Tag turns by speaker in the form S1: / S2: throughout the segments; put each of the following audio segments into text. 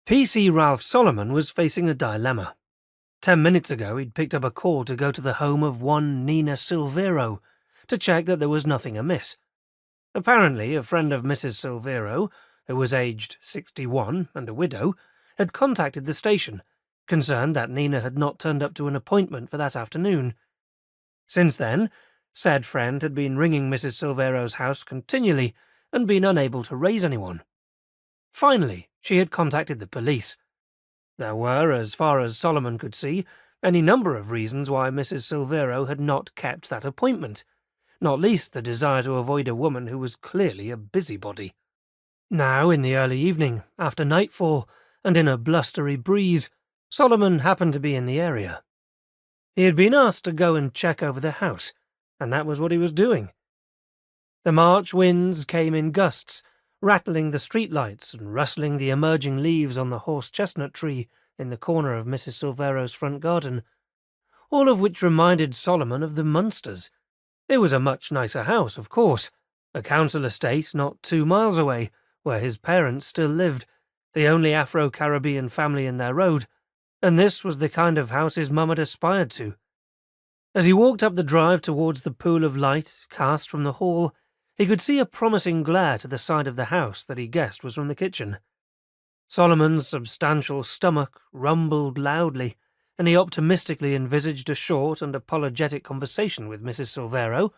S1: PC Ralph Solomon was facing a dilemma. 10 minutes ago, he'd picked up a call to go to the home of one Nina Silvero to check that there was nothing amiss. Apparently, a friend of Mrs. Silvero, who was aged 61 and a widow, had contacted the station, concerned that Nina had not turned up to an appointment for that afternoon. Since then, said friend had been ringing Mrs. Silvero's house continually and been unable to raise anyone. Finally, she had contacted the police. There were, as far as Solomon could see, any number of reasons why Mrs. Silvero had not kept that appointment, not least the desire to avoid a woman who was clearly a busybody. Now, in the early evening, after nightfall, and in a blustery breeze, Solomon happened to be in the area. He had been asked to go and check over the house, and that was what he was doing. The March winds came in gusts, rattling the streetlights and rustling the emerging leaves on the horse-chestnut tree in the corner of Mrs. Silvero's front garden, all of which reminded Solomon of the Munsters. It was a much nicer house, of course, a council estate not 2 miles away, where his parents still lived, the only Afro-Caribbean family in their road, and this was the kind of house his mum had aspired to. As he walked up the drive towards the pool of light cast from the hall, he could see a promising glare to the side of the house that he guessed was from the kitchen. Solomon's substantial stomach rumbled loudly, and he optimistically envisaged a short and apologetic conversation with Mrs. Silvero,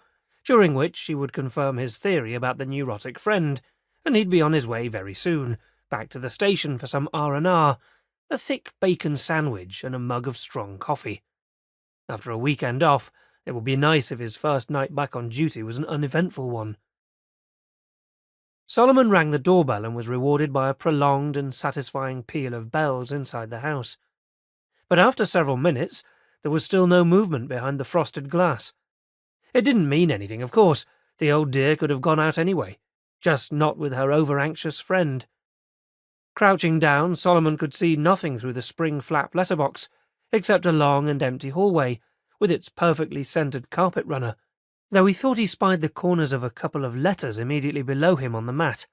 S1: during which he would confirm his theory about the neurotic friend, and he'd be on his way very soon, back to the station for some R&R, a thick bacon sandwich and a mug of strong coffee. After a weekend off, it would be nice if his first night back on duty was an uneventful one. Solomon rang the doorbell and was rewarded by a prolonged and satisfying peal of bells inside the house. But after several minutes, there was still no movement behind the frosted glass. It didn't mean anything, of course. The old dear could have gone out anyway, just not with her over-anxious friend. Crouching down, Solomon could see nothing through the spring-flap letterbox, except a long and empty hallway, with its perfectly scented carpet runner, though he thought he spied the corners of a couple of letters immediately below him on the mat.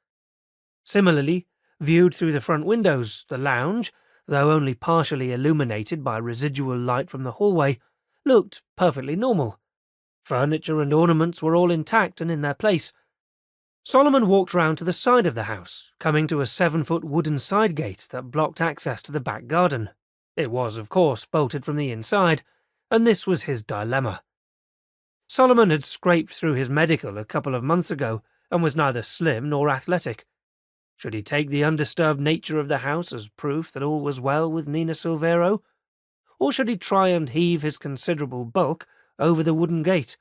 S1: Similarly, viewed through the front windows, the lounge, though only partially illuminated by residual light from the hallway, looked perfectly normal. Furniture and ornaments were all intact and in their place. Solomon walked round to the side of the house, coming to a 7-foot wooden side gate that blocked access to the back garden. It was, of course, bolted from the inside, and this was his dilemma. Solomon had scraped through his medical a couple of months ago and was neither slim nor athletic. Should he take the undisturbed nature of the house as proof that all was well with Nina Silvero? Or should he try and heave his considerable bulk over the wooden gate,